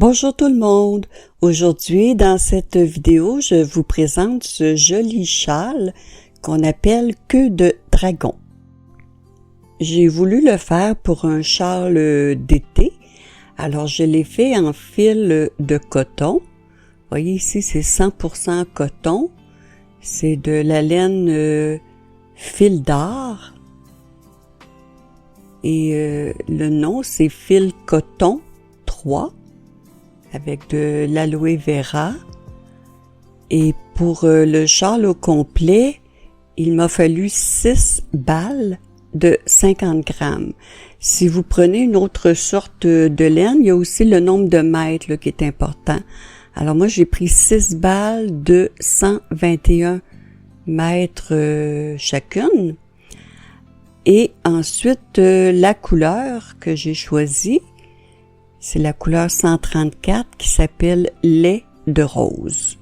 Bonjour tout le monde! Aujourd'hui, dans cette vidéo, je vous présente ce joli châle qu'on appelle queue de dragon. J'ai voulu le faire pour un châle d'été, alors je l'ai fait en fil de coton. Vous voyez ici, c'est 100% coton. C'est de la laine fil d'art. Et le nom, c'est Fil Coton 3. Avec de l'aloe vera. Et pour le châle au complet, il m'a fallu 6 balles de 50 grammes. Si vous prenez une autre sorte de laine, il y a aussi le nombre de mètres là, qui est important. Alors moi, j'ai pris 6 balles de 121 mètres chacune. Et ensuite, la couleur que j'ai choisie, c'est la couleur 134 qui s'appelle lait de rose.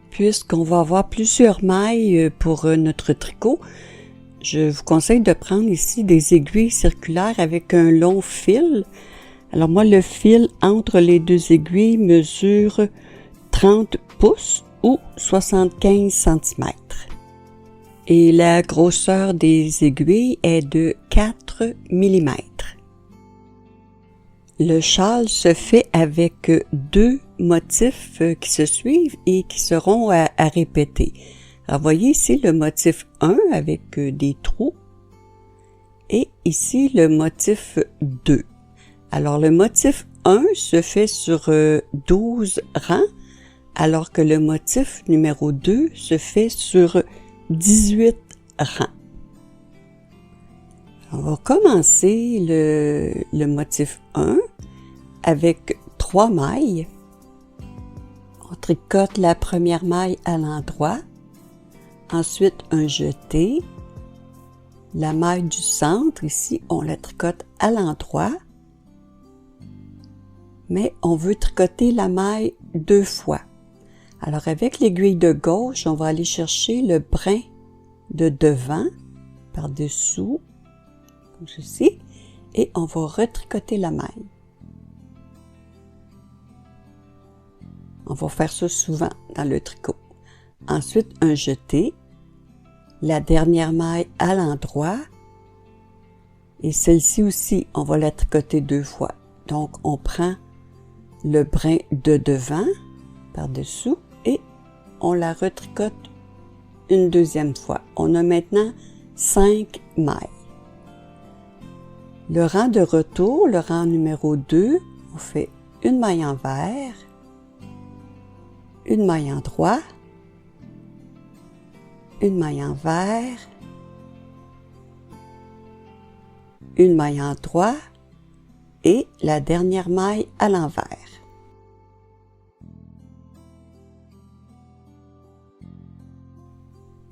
Puisqu'on va avoir plusieurs mailles pour notre tricot, je vous conseille de prendre ici des aiguilles circulaires avec un long fil. Alors moi, le fil entre les deux aiguilles mesure 30 pouces ou 75 cm. Et la grosseur des aiguilles est de 4 mm. Le châle se fait avec 2 motifs qui se suivent et qui seront à répéter. Alors, voyez ici le motif 1 avec des trous et ici le motif 2. Alors, le motif 1 se fait sur 12 rangs, alors que le motif numéro 2 se fait sur 18 rangs. On va commencer le motif 1 avec 3 mailles. On tricote la première maille à l'endroit, ensuite un jeté. La maille du centre, ici, on la tricote à l'endroit, mais on veut tricoter la maille 2 fois. Alors avec l'aiguille de gauche, on va aller chercher le brin de devant, par-dessous, comme ceci, et on va retricoter la maille. On va faire ça souvent dans le tricot. Ensuite, un jeté, la dernière maille à l'endroit, et celle-ci aussi, on va la tricoter 2 fois. Donc, on prend le brin de devant, par-dessous, et on la retricote une deuxième fois. On a maintenant 5 mailles. Le rang de retour, le rang numéro 2, on fait une maille envers, une maille endroit, une maille envers, une maille endroit et la dernière maille à l'envers.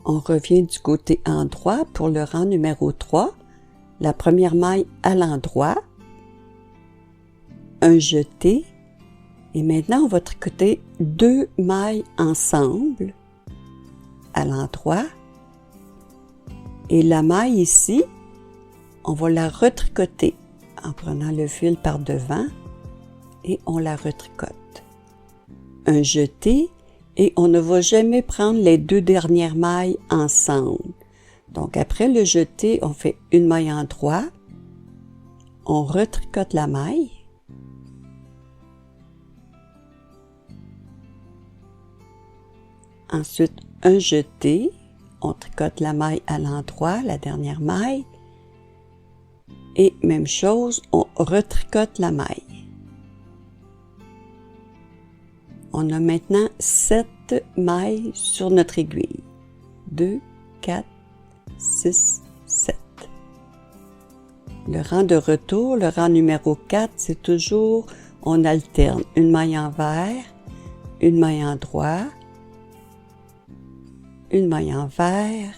On revient du côté endroit pour le rang numéro 3. La première maille à l'endroit, un jeté, et maintenant on va tricoter 2 mailles ensemble à l'endroit, et la maille ici, on va la retricoter en prenant le fil par devant et on la retricote. Un jeté, et on ne va jamais prendre les 2 dernières mailles ensemble. Donc, après le jeté, on fait une maille endroit, on retricote la maille, ensuite un jeté, on tricote la maille à l'endroit, la dernière maille, et même chose, on retricote la maille. On a maintenant 7 mailles sur notre aiguille. 2, 4, 6, 7. Le rang de retour, le rang numéro 4, c'est toujours, on alterne une maille envers, une maille endroit, une maille envers,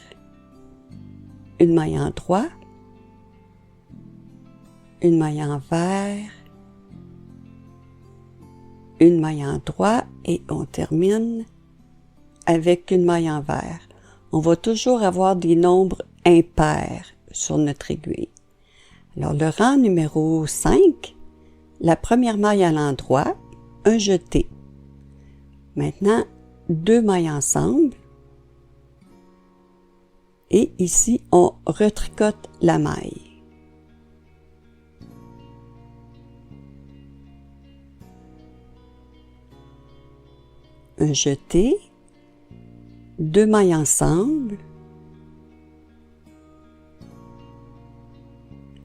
une maille endroit, une maille envers, une maille endroit et on termine avec une maille envers. On va toujours avoir des nombres impairs sur notre aiguille. Alors, le rang numéro 5, la première maille à l'endroit, un jeté. Maintenant, 2 mailles ensemble. Et ici, on retricote la maille. Un jeté, 2 mailles ensemble,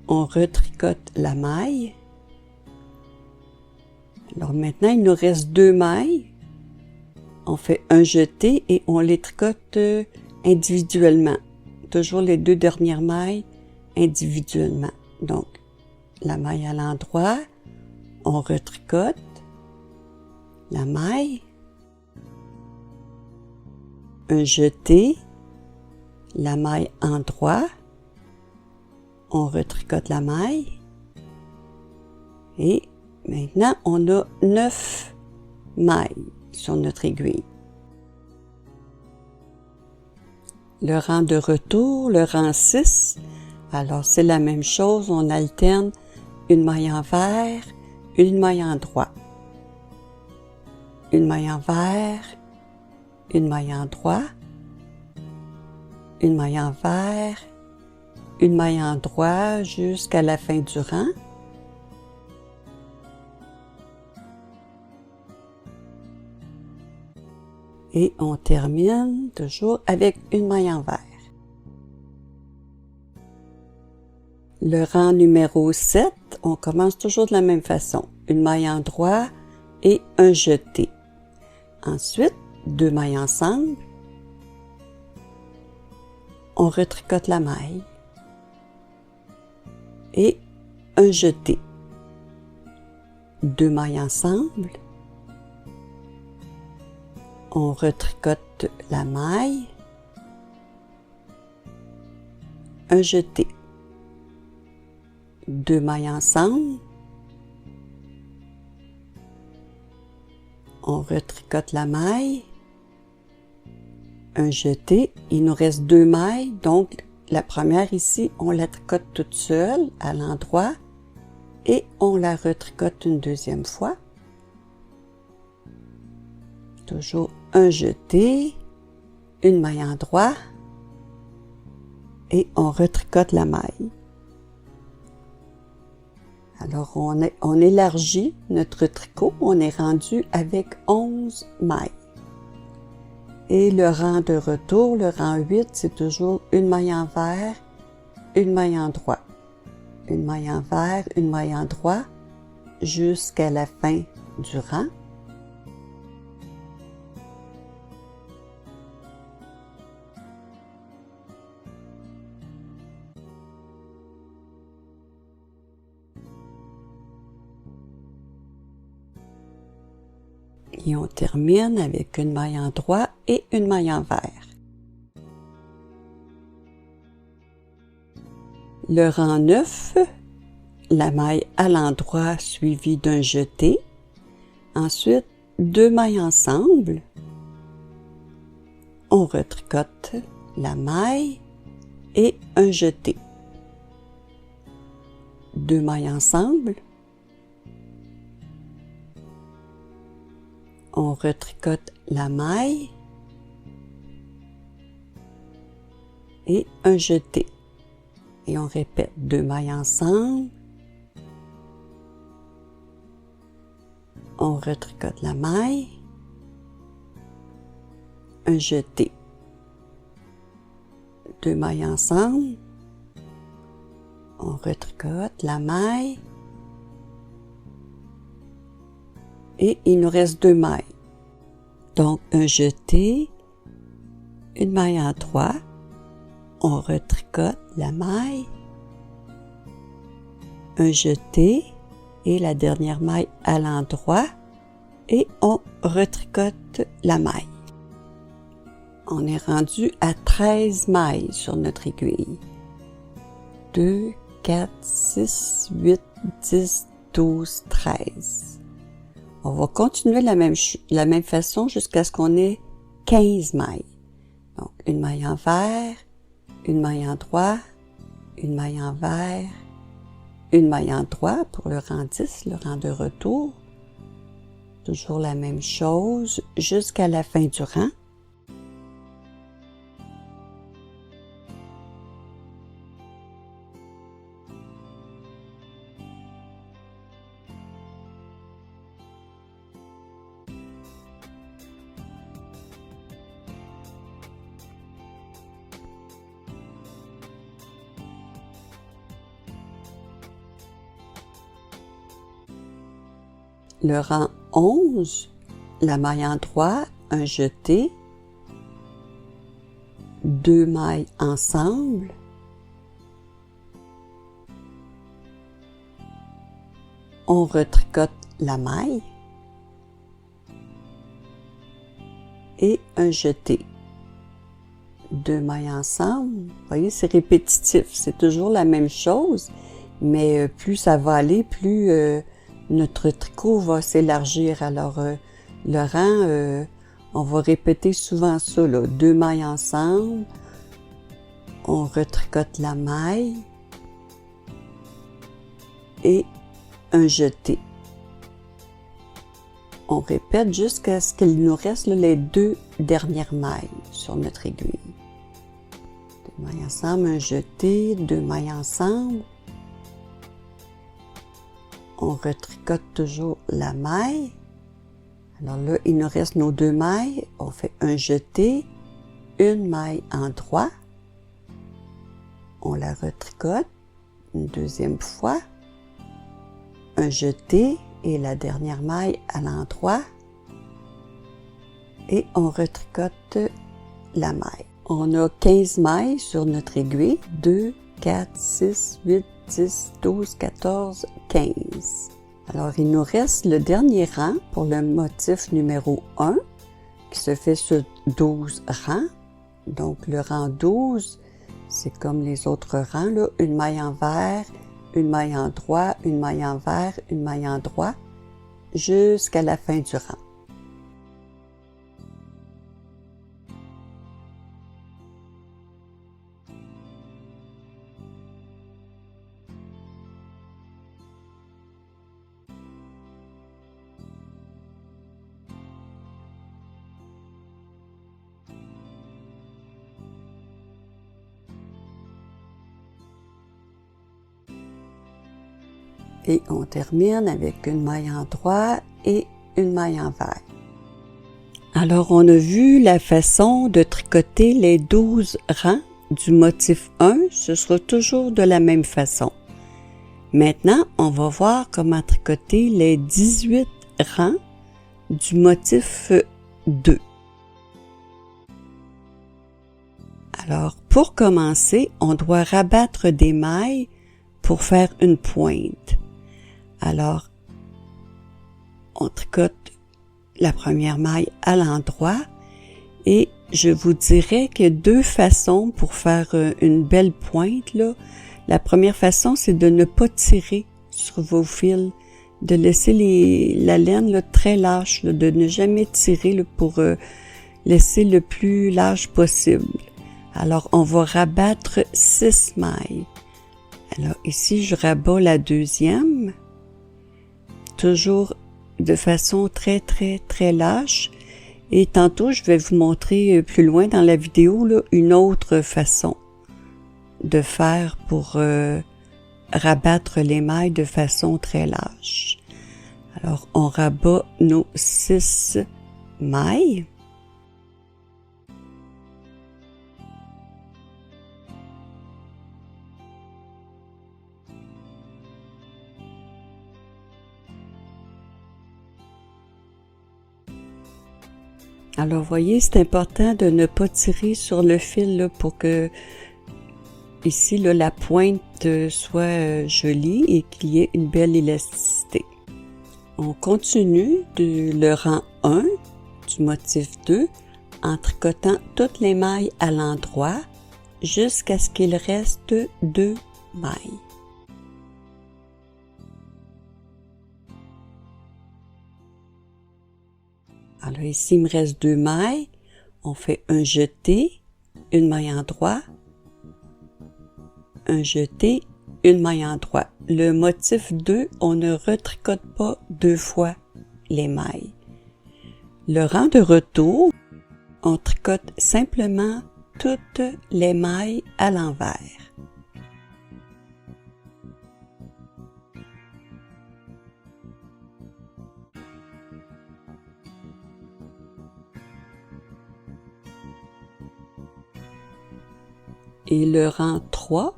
on retricote la maille. Alors maintenant, il nous reste 2 mailles. On fait un jeté et on les tricote individuellement. Toujours les 2 dernières mailles individuellement. Donc, la maille à l'endroit, on retricote la maille, un jeté, la maille endroit, on retricote la maille et maintenant on a 9 mailles sur notre aiguille. Le rang de retour, le rang 6, alors c'est la même chose, on alterne une maille envers, une maille endroit, une maille envers, une maille endroit, une maille envers, une maille endroit jusqu'à la fin du rang. Et on termine toujours avec une maille envers. Le rang numéro 7, on commence toujours de la même façon. Une maille endroit et un jeté. Ensuite, 2 mailles ensemble. On retricote la maille. Et un jeté. 2 mailles ensemble. On retricote la maille, un jeté, 2 mailles ensemble, on retricote la maille, un jeté, il nous reste 2 mailles, donc la première ici, on la tricote toute seule à l'endroit et on la retricote une deuxième fois. Toujours un jeté, une maille endroit et on retricote la maille. Alors on élargit notre tricot, on est rendu avec 11 mailles. Et le rang de retour, le rang 8, c'est toujours une maille envers, une maille endroit, une maille envers, une maille endroit jusqu'à la fin du rang. Et on termine avec une maille endroit et une maille envers. Le rang 9, la maille à l'endroit suivie d'un jeté. Ensuite, 2 mailles ensemble. On retricote la maille et un jeté. 2 mailles ensemble. On retricote la maille et un jeté. Et on répète 2 mailles ensemble. On retricote la maille, un jeté. 2 mailles ensemble. On retricote la maille. Et il nous reste 2 mailles. Donc, un jeté, une maille endroit, on retricote la maille, un jeté et la dernière maille à l'endroit et on retricote la maille. On est rendu à 13 mailles sur notre aiguille. 2, 4, 6, 8, 10, 12, 13. On va continuer de la même façon jusqu'à ce qu'on ait 15 mailles. Donc, une maille envers, une maille endroit, une maille envers, une maille en droit pour le rang 10, le rang de retour. Toujours la même chose jusqu'à la fin du rang. Le rang 11, la maille en droit, un jeté, 2 mailles ensemble, on retricote la maille et un jeté. 2 mailles ensemble, vous voyez, c'est répétitif, c'est toujours la même chose, mais plus ça va aller, plus notre tricot va s'élargir. Alors, le rang, on va répéter souvent ça, là. 2 mailles ensemble, on retricote la maille et un jeté. On répète jusqu'à ce qu'il nous reste là, les 2 dernières mailles sur notre aiguille. 2 mailles ensemble, un jeté, 2 mailles ensemble. On retricote toujours la maille. Alors là, il nous reste nos 2 mailles. On fait un jeté, une maille en droit. On la retricote une deuxième fois. Un jeté et la dernière maille à l'endroit. Et on retricote la maille. On a 15 mailles sur notre aiguille. 2, 4, 6, 8, 10, 12, 14, 15. Alors, il nous reste le dernier rang pour le motif numéro 1 qui se fait sur 12 rangs. Donc, le rang 12, c'est comme les autres rangs, là, une maille envers, une maille en droit, une maille envers, une maille en droit, jusqu'à la fin du rang. Et on termine avec une maille en droit et une maille envers. Alors, on a vu la façon de tricoter les 12 rangs du motif 1. Ce sera toujours de la même façon. Maintenant, on va voir comment tricoter les 18 rangs du motif 2. Alors, pour commencer, on doit rabattre des mailles pour faire une pointe. Alors, on tricote la première maille à l'endroit et je vous dirais qu'il y a 2 façons pour faire une belle pointe, là. La première façon, c'est de ne pas tirer sur vos fils, de laisser la laine là, très lâche, là, de ne jamais tirer là, pour laisser le plus large possible. Alors, on va rabattre 6 mailles. Alors, ici, je rabats la deuxième, toujours de façon très, très, très lâche. Et tantôt, je vais vous montrer plus loin dans la vidéo là, une autre façon de faire pour rabattre les mailles de façon très lâche. Alors, on rabat nos 6 mailles. Alors, vous voyez, c'est important de ne pas tirer sur le fil là, pour que ici là, la pointe soit jolie et qu'il y ait une belle élasticité. On continue le rang 1 du motif 2 en tricotant toutes les mailles à l'endroit jusqu'à ce qu'il reste 2 mailles. Alors ici, il me reste 2 mailles. On fait un jeté, une maille en droit, un jeté, une maille en droit. le motif 2, on ne retricote pas 2 fois les mailles. Le rang de retour, on tricote simplement toutes les mailles à l'envers. Et le rang 3,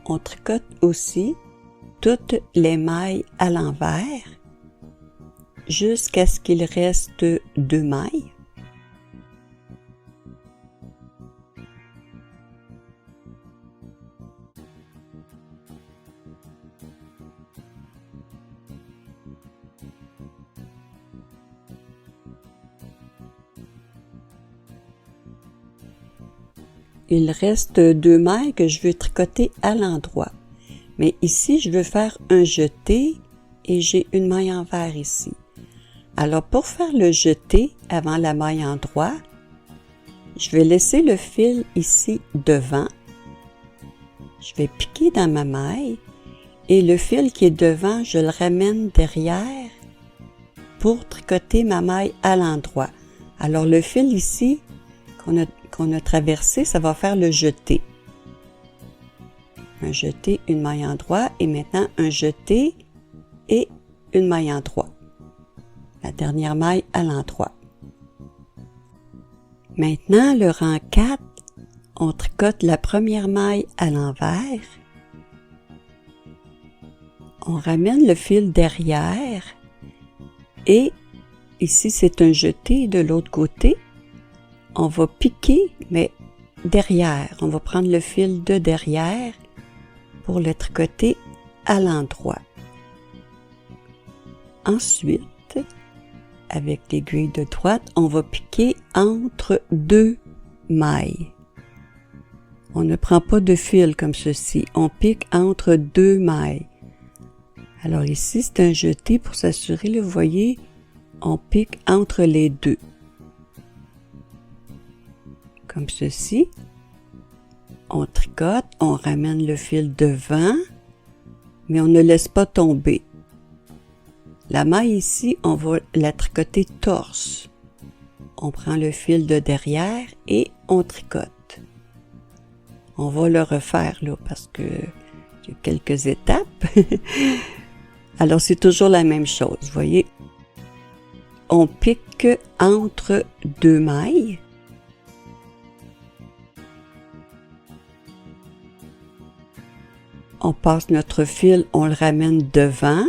on tricote aussi toutes les mailles à l'envers jusqu'à ce qu'il reste 2 mailles. Il reste 2 mailles que je veux tricoter à l'endroit. Mais ici, je veux faire un jeté et j'ai une maille envers ici. Alors, pour faire le jeté avant la maille endroit, je vais laisser le fil ici devant. Je vais piquer dans ma maille et le fil qui est devant, je le ramène derrière pour tricoter ma maille à l'endroit. Alors, le fil ici qu'on a traversé, ça va faire le jeté. Un jeté, une maille endroit et maintenant un jeté et une maille endroit. La dernière maille à l'endroit. Maintenant, le rang 4, on tricote la première maille à l'envers. On ramène le fil derrière et ici c'est un jeté de l'autre côté. On va piquer, mais derrière. On va prendre le fil de derrière pour le tricoter à l'endroit. Ensuite, avec l'aiguille de droite, on va piquer entre 2 mailles. On ne prend pas de fil comme ceci. On pique entre 2 mailles. Alors ici, c'est un jeté pour s'assurer, vous voyez, on pique entre les 2. Comme ceci. On tricote, on ramène le fil devant, mais on ne laisse pas tomber. La maille ici, on va la tricoter torse. On prend le fil de derrière et on tricote. On va le refaire là parce que il y a quelques étapes. Alors c'est toujours la même chose, vous voyez. On pique entre 2 mailles. On passe notre fil, on le ramène devant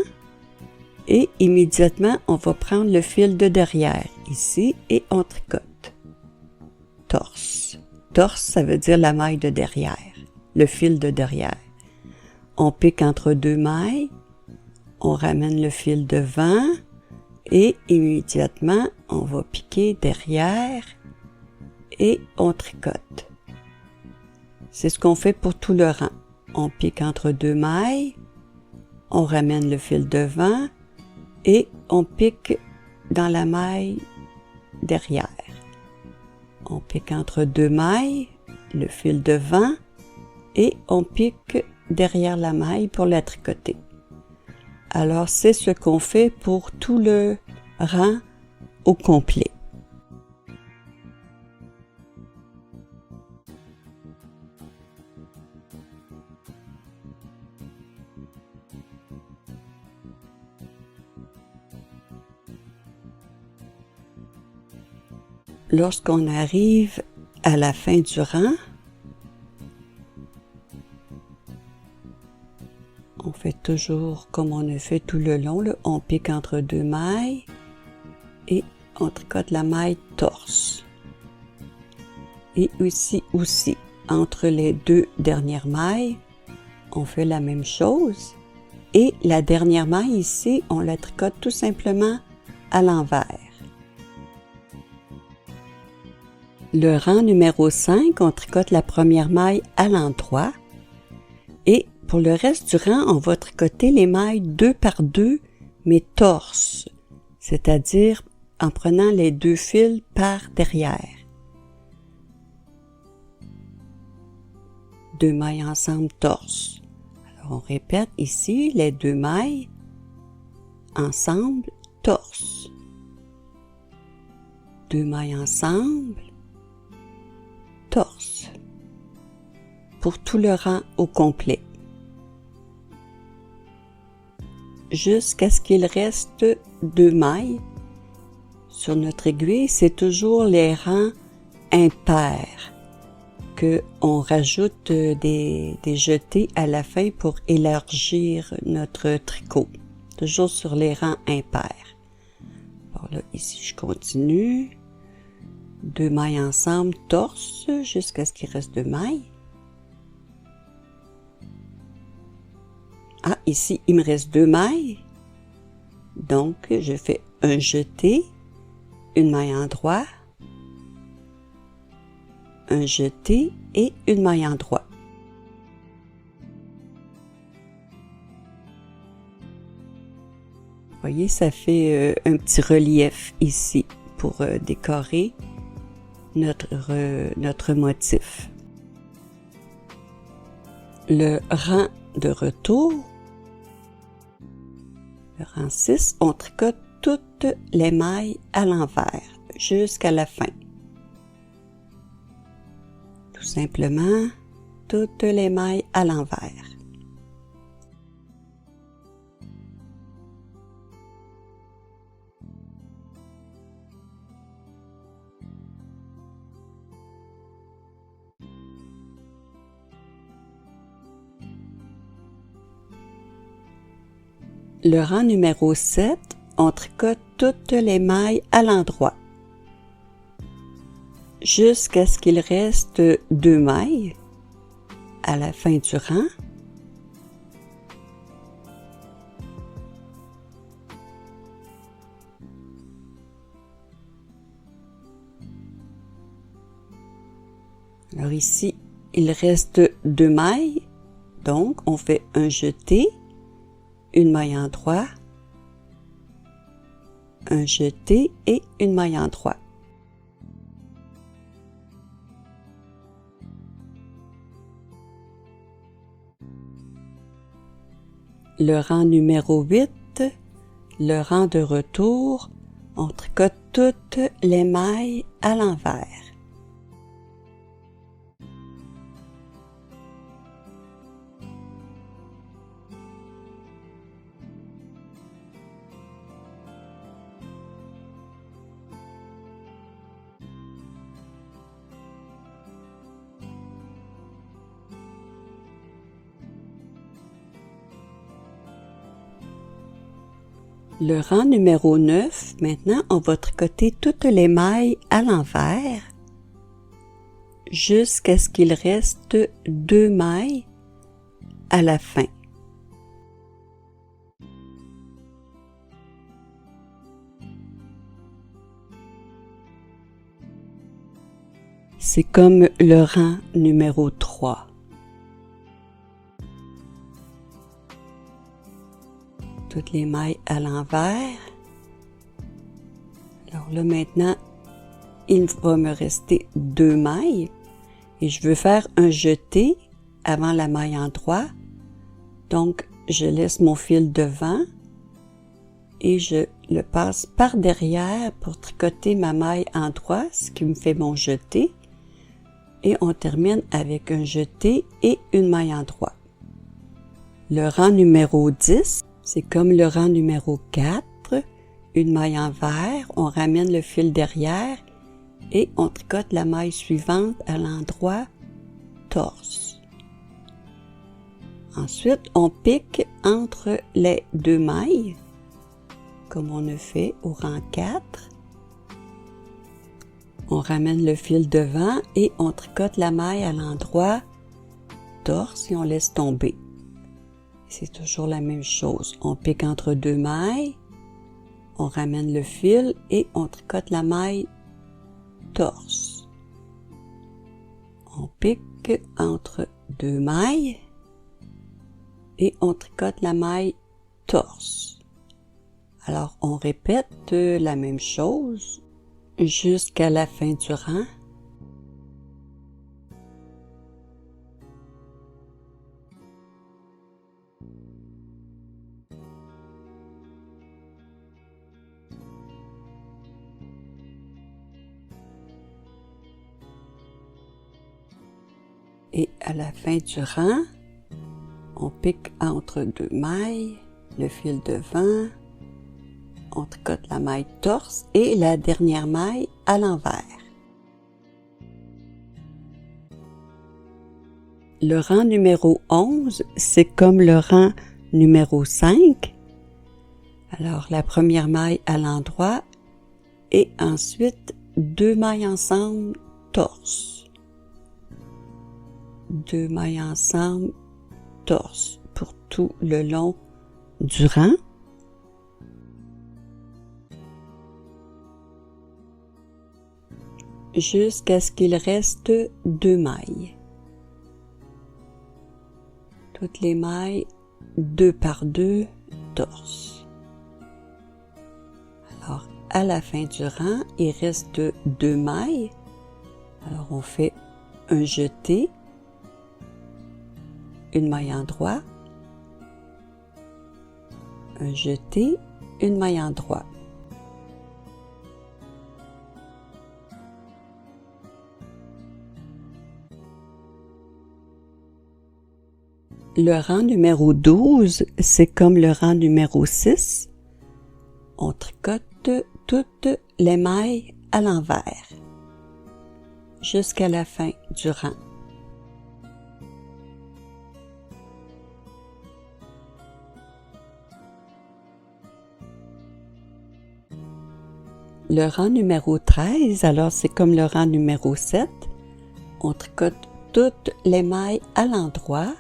et immédiatement, on va prendre le fil de derrière ici et on tricote. Torse. Torse, ça veut dire la maille de derrière, le fil de derrière. On pique entre 2 mailles, on ramène le fil devant et immédiatement, on va piquer derrière et on tricote. C'est ce qu'on fait pour tout le rang. On pique entre 2 mailles, on ramène le fil devant et on pique dans la maille derrière. On pique entre 2 mailles, le fil devant et on pique derrière la maille pour la tricoter. Alors c'est ce qu'on fait pour tout le rang au complet. Lorsqu'on arrive à la fin du rang, on fait toujours comme on a fait tout le long, là. On pique entre 2 mailles et on tricote la maille torse. Et ici aussi, entre les 2 dernières mailles, on fait la même chose. Et la dernière maille ici, on la tricote tout simplement à l'envers. Le rang numéro 5, on tricote la première maille à l'endroit. Et pour le reste du rang, on va tricoter les mailles 2 par 2, mais torse, c'est-à-dire en prenant les 2 fils par derrière. 2 mailles ensemble torse. Alors Alors, on répète ici les 2 mailles ensemble, torse. 2 mailles ensemble, torse. Pour tout le rang au complet. Jusqu'à ce qu'il reste 2 mailles. Sur notre aiguille, c'est toujours les rangs impairs que on rajoute des jetés à la fin pour élargir notre tricot. Toujours sur les rangs impairs. Alors là, ici, je continue. 2 mailles ensemble, torse, jusqu'à ce qu'il reste 2 mailles. Ah, ici, il me reste 2 mailles. Donc, je fais un jeté, une maille endroit, un jeté et une maille endroit. Vous voyez, ça fait un petit relief ici pour décorer notre motif. Le rang de retour, le rang 6, on tricote toutes les mailles à l'envers jusqu'à la fin. Tout simplement, toutes les mailles à l'envers. Le rang numéro 7, on tricote toutes les mailles à l'endroit jusqu'à ce qu'il reste 2 mailles à la fin du rang. Alors ici, il reste 2 mailles, donc on fait un jeté, une maille endroit, un jeté et une maille endroit. Le rang numéro 8, le rang de retour, on tricote toutes les mailles à l'envers. Le rang numéro 9, maintenant, on va tricoter toutes les mailles à l'envers jusqu'à ce qu'il reste 2 mailles à la fin. C'est comme le rang numéro 3. Toutes les mailles à l'envers. Alors là maintenant, il va me rester 2 mailles et je veux faire un jeté avant la maille endroit. Donc je laisse mon fil devant et je le passe par derrière pour tricoter ma maille endroit, ce qui me fait mon jeté. Et on termine avec un jeté et une maille endroit. Le rang numéro 10, c'est comme le rang numéro 4, une maille envers, on ramène le fil derrière et on tricote la maille suivante à l'endroit torse. Ensuite, on pique entre les 2 mailles, comme on a fait au rang 4. On ramène le fil devant et on tricote la maille à l'endroit torse et on laisse tomber. C'est toujours la même chose. On pique entre 2 mailles, on ramène le fil et on tricote la maille torse. On pique entre 2 mailles et on tricote la maille torse. Alors on répète la même chose jusqu'à la fin du rang. Et à la fin du rang, on pique entre 2 mailles, le fil devant, on tricote la maille torse et la dernière maille à l'envers. Le rang numéro 11, c'est comme le rang numéro 5. Alors, la première maille à l'endroit et ensuite 2 mailles ensemble torse. 2 mailles ensemble torse pour tout le long du rang. Jusqu'à ce qu'il reste 2 mailles. Toutes les mailles 2 par 2 torse. Alors, à la fin du rang, il reste 2 mailles. Alors, on fait un jeté, une maille endroit, un jeté, une maille endroit. Le rang numéro 12, c'est comme le rang numéro 6. On tricote toutes les mailles à l'envers jusqu'à la fin du rang. Le rang numéro 13, alors c'est comme le rang numéro 7. On tricote toutes les mailles à l'endroit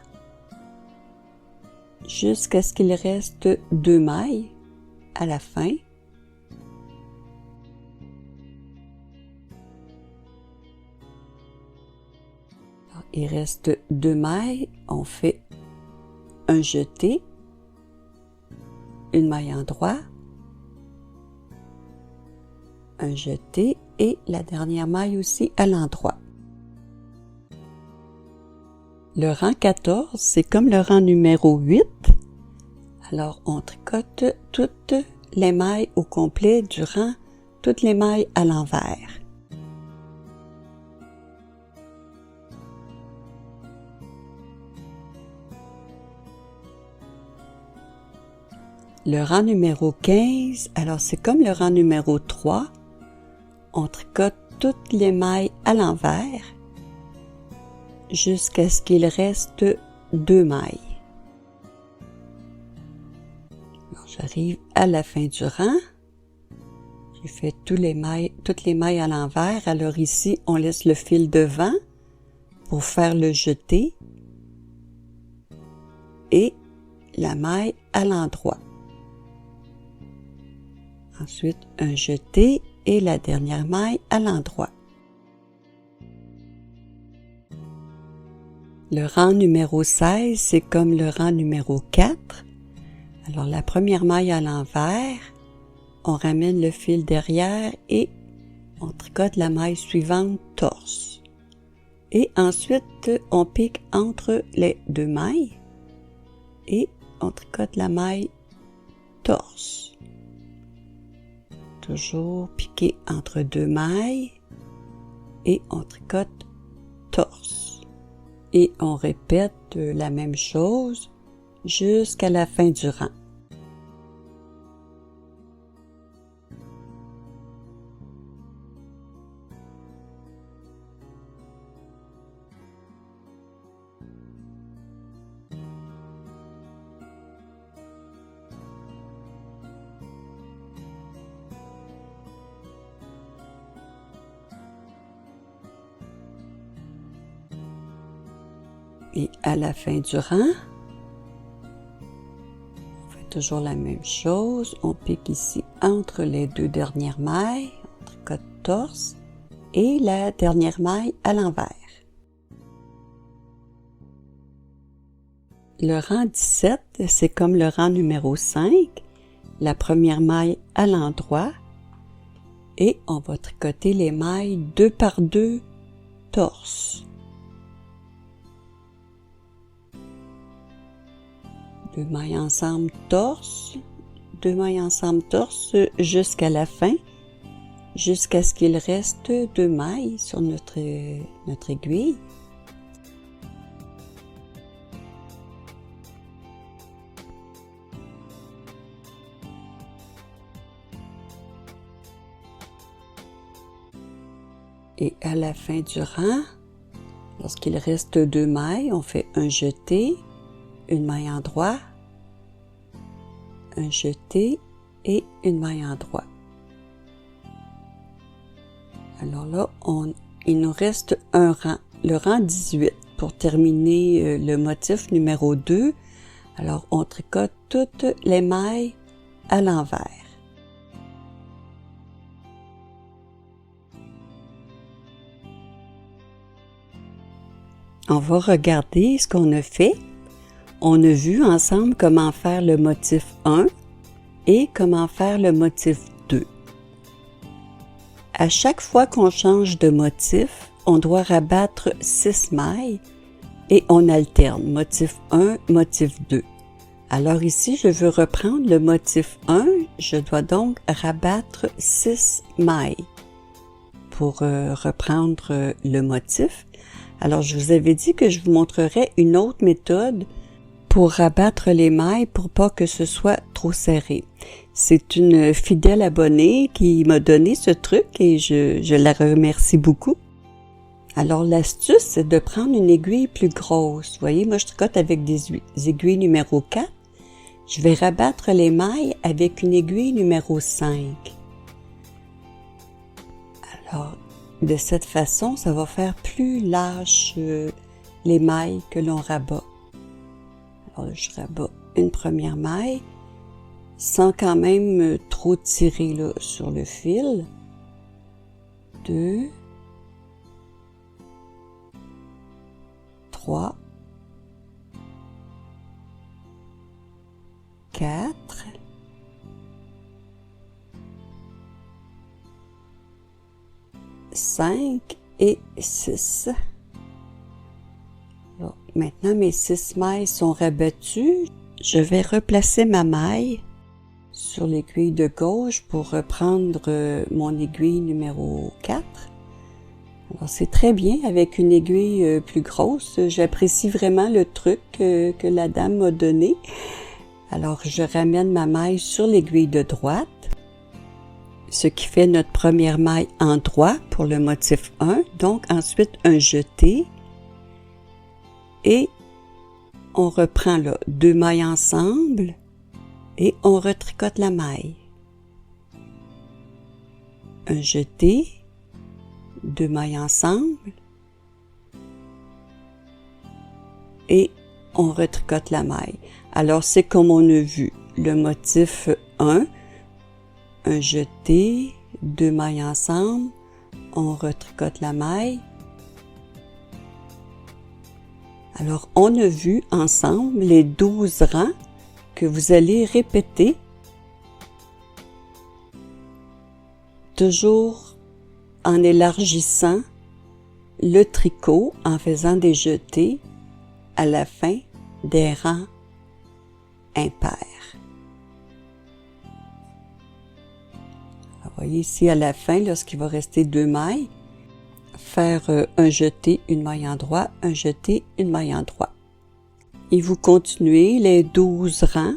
jusqu'à ce qu'il reste 2 mailles à la fin. Alors, il reste 2 mailles, on fait un jeté, une maille endroit, un jeté et la dernière maille aussi à l'endroit. Le rang 14, c'est comme le rang numéro 8. Alors, on tricote toutes les mailles au complet du rang, toutes les mailles à l'envers. Le rang numéro 15, alors c'est comme le rang numéro 3. On tricote toutes les mailles à l'envers jusqu'à ce qu'il reste 2 mailles. Alors, j'arrive à la fin du rang. J'ai fait toutes les mailles à l'envers. Alors ici, on laisse le fil devant pour faire le jeté et la maille à l'endroit. Ensuite, un jeté et la dernière maille à l'endroit. Le rang numéro 16, c'est comme le rang numéro 4. Alors, la première maille à l'envers, on ramène le fil derrière et on tricote la maille suivante torse. Et ensuite, on pique entre les 2 mailles et on tricote la maille torse. Toujours piquer entre 2 mailles et on tricote torse. Et on répète la même chose jusqu'à la fin du rang. Et à la fin du rang, on fait toujours la même chose. On pique ici entre les 2 dernières mailles, on tricote torse et la dernière maille à l'envers. Le rang 17, c'est comme le rang numéro 5. La première maille à l'endroit et on va tricoter les mailles 2 par 2 torse. 2 mailles ensemble torse, 2 mailles ensemble torse jusqu'à la fin, jusqu'à ce qu'il reste 2 mailles sur notre aiguille. Et à la fin du rang, lorsqu'il reste 2 mailles, on fait un jeté, une maille en droit, un jeté et une maille en droit. Alors là, il nous reste un rang, le rang 18, pour terminer le motif numéro 2. Alors, on tricote toutes les mailles à l'envers. On va regarder ce qu'on a fait. On a vu ensemble comment faire le motif 1 et comment faire le motif 2. À chaque fois qu'on change de motif, on doit rabattre 6 mailles et on alterne motif 1, motif 2. Alors ici, je veux reprendre le motif 1, je dois donc rabattre 6 mailles pour reprendre le motif. Alors, je vous avais dit que je vous montrerais une autre méthode pour rabattre les mailles pour pas que ce soit trop serré. C'est une fidèle abonnée qui m'a donné ce truc et je la remercie beaucoup. Alors, l'astuce, c'est de prendre une aiguille plus grosse. Vous voyez, moi, je tricote avec des aiguilles numéro 4. Je vais rabattre les mailles avec une aiguille numéro 5. Alors, de cette façon, ça va faire plus lâche les mailles que l'on rabat. Alors, je rabats une première maille sans quand même trop tirer là, sur le fil. 2, 3, 4, 5 et 6. Là, maintenant, mes 6 mailles sont rabattues. Je vais replacer ma maille sur l'aiguille de gauche pour reprendre mon aiguille numéro 4. Alors, c'est très bien avec une aiguille plus grosse. J'apprécie vraiment le truc que la dame m'a donné. Alors, je ramène ma maille sur l'aiguille de droite, ce qui fait notre première maille en droit pour le motif 1. Donc, ensuite, un jeté. Et on reprend là 2 mailles ensemble et on retricote la maille. Un jeté, 2 mailles ensemble et on retricote la maille. Alors, c'est comme on a vu le motif 1, un jeté, 2 mailles ensemble, on retricote la maille. Alors, on a vu ensemble les 12 rangs que vous allez répéter toujours en élargissant le tricot, en faisant des jetés à la fin des rangs impairs. Vous voyez ici à la fin, lorsqu'il va rester 2 mailles, faire un jeté, une maille en droit, un jeté, une maille en droit. Et vous continuez les 12 rangs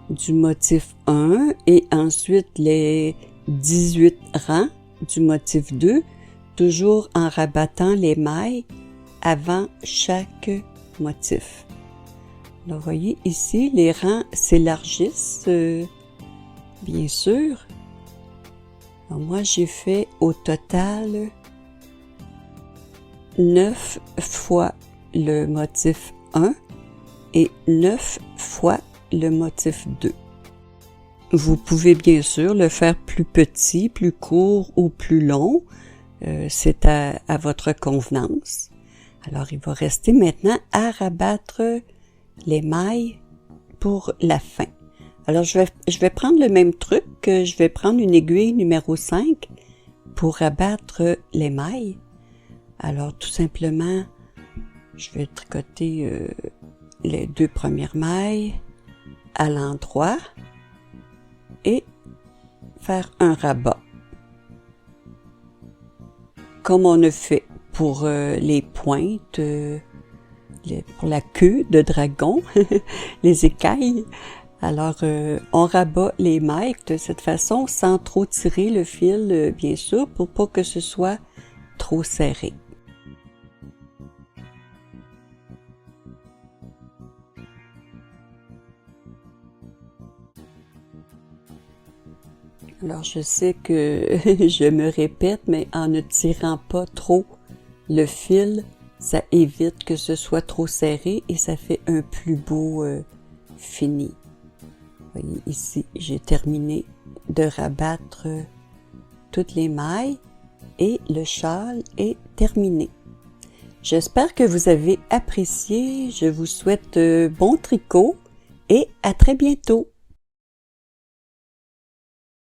du motif 1 et ensuite les 18 rangs du motif 2, toujours en rabattant les mailles avant chaque motif. Donc, vous voyez ici, les rangs s'élargissent, bien sûr. Alors, moi, j'ai fait au total 9 fois le motif 1 et 9 fois le motif 2. Vous pouvez bien sûr le faire plus petit, plus court ou plus long. C'est à votre convenance. Alors, il va rester maintenant à rabattre les mailles pour la fin. Alors, je vais prendre le même truc, je vais prendre une aiguille numéro 5 pour rabattre les mailles. Alors, tout simplement, je vais tricoter les 2 premières mailles à l'endroit et faire un rabat. Comme on a fait pour les pointes, pour la queue de dragon, les écailles. Alors, on rabat les mailles de cette façon sans trop tirer le fil, bien sûr, pour pas que ce soit trop serré. Alors je sais que je me répète, mais en ne tirant pas trop le fil, ça évite que ce soit trop serré et ça fait un plus beau fini. Vous voyez ici, j'ai terminé de rabattre toutes les mailles et le châle est terminé. J'espère que vous avez apprécié. Je vous souhaite bon tricot et à très bientôt.